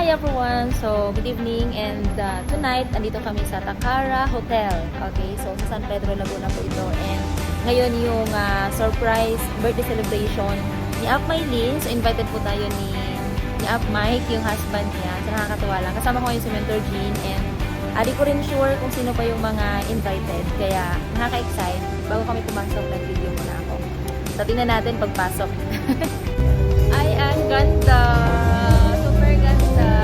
Hi everyone! So, good evening and tonight, andito kami sa Takara Hotel. Okay, so sa San Pedro, Laguna po ito. And ngayon yung surprise birthday celebration ni Up Maylin. So, invited po tayo ni Up Mike, yung husband niya. So, nakakatuwa lang. Kasama ko ngayon si Mentor Jean and di ko rin sure kung sino pa yung mga invited. Kaya, nakaka-excite. Bago kami pumasok, nag-video muna ako. So, tingnan natin pagpasok. Ay, ang ganda! Super ganda!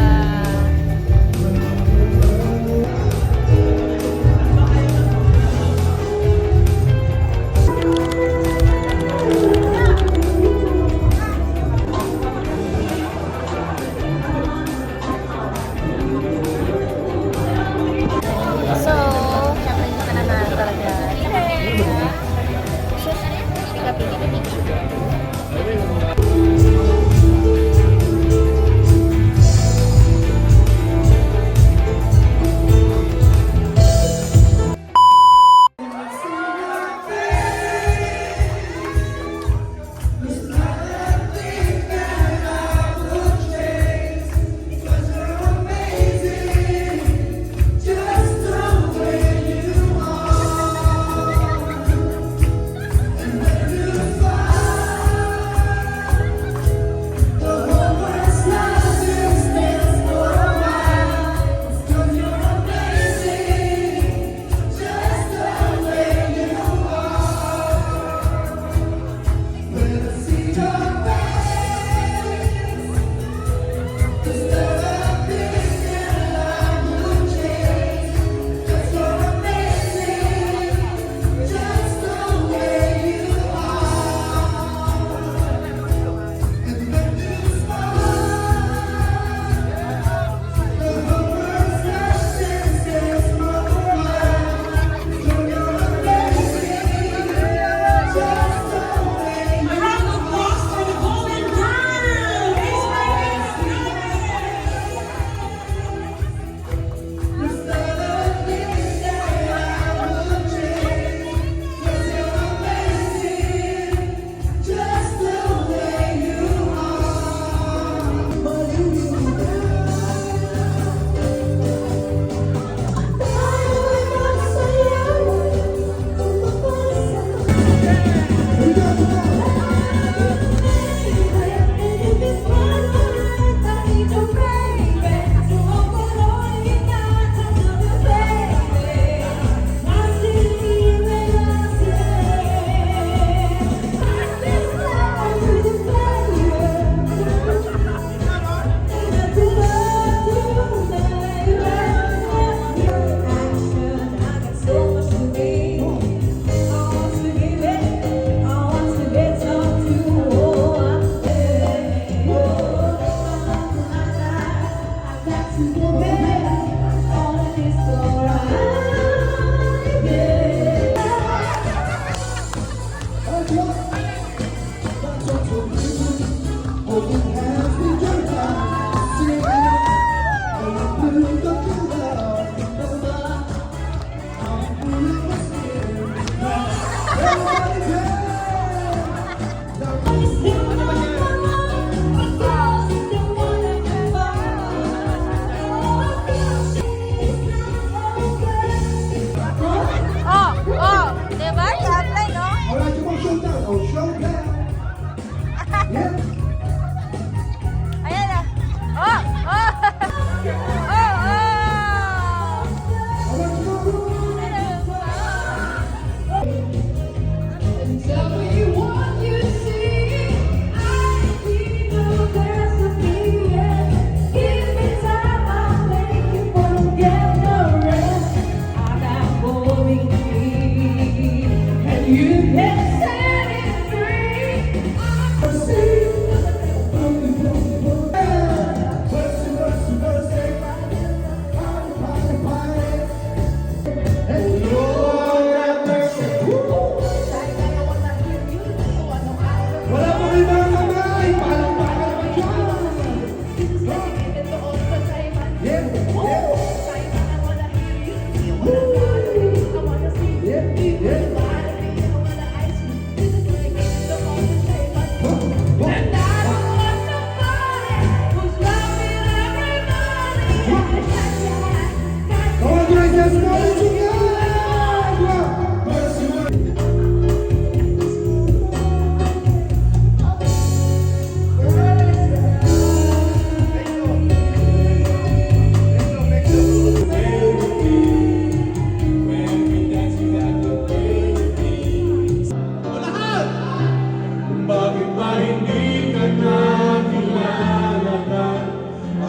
So, syempre hindi ka naman talaga. Sus, pika-pika.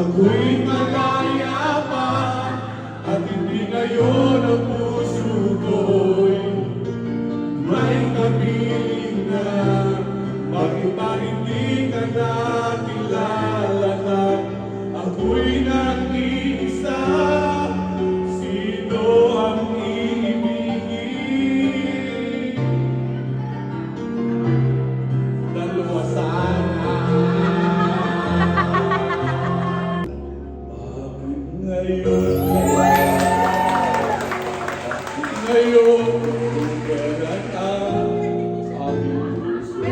Ako'y malaya pa at hindi ngayon ang puso ko'y may kabiling na. Bakit ba hindi ka nakilala na ako'y nag-iisa? Sino ang iibigin? Dalawa sana. Ngayon, kailan ang aking puso?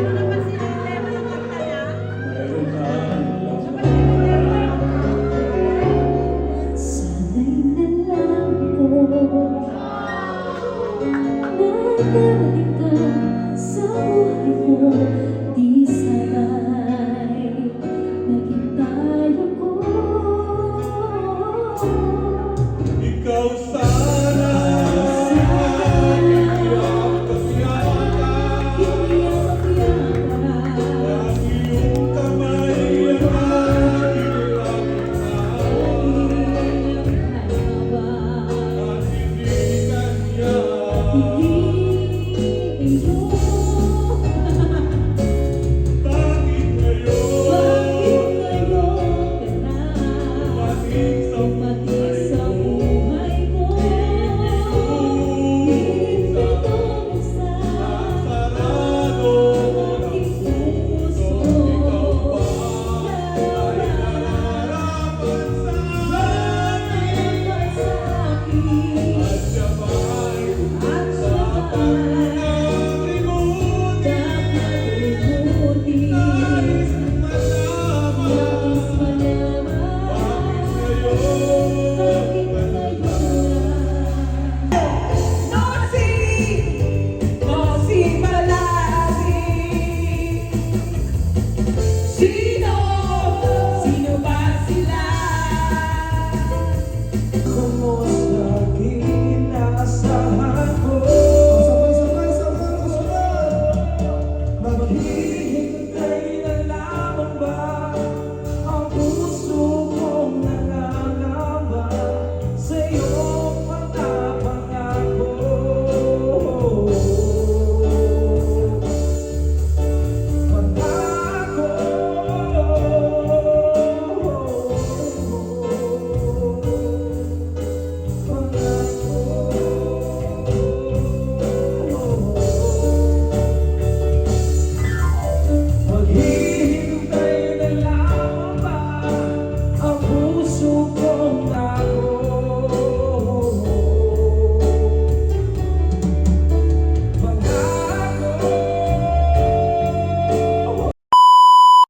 Meron na. Sana'y nalang ko Nagdating ka sa buhay ko Di sana'y naghintay ako Ikaw sana, hindi ang kasyata. Ang iyong kamay ang aking lapitan. At hindi kanya. Bakit ngayon? Dumating sa buhay ko. Sarado ng puso, ikaw ba ay nararapat sa akin? At siya ba'y dapat nakalimutin? Nais malaman bakit ngayon Nosi Malasi. Sino ba sila? Kumusta inaasahan ko? Maghihintay na lamang ba ang puso kong nangangamba sa iyong mga pangako? Maghihintay na lamang ba ang puso kong pangako?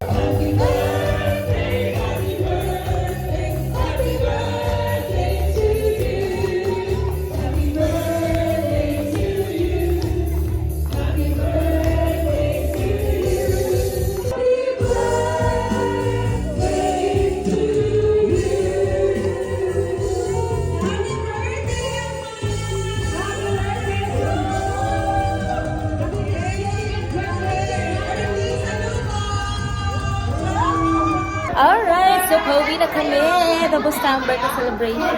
Happy birthday, happy birthday, happy birthday to you. Happy birthday to you. Happy birthday to you. Happy birthday to you. Happy birthday, Happy birthday to you. Happy birthday, Alright, so pauwi na kami. Tapos na ang birthday celebration.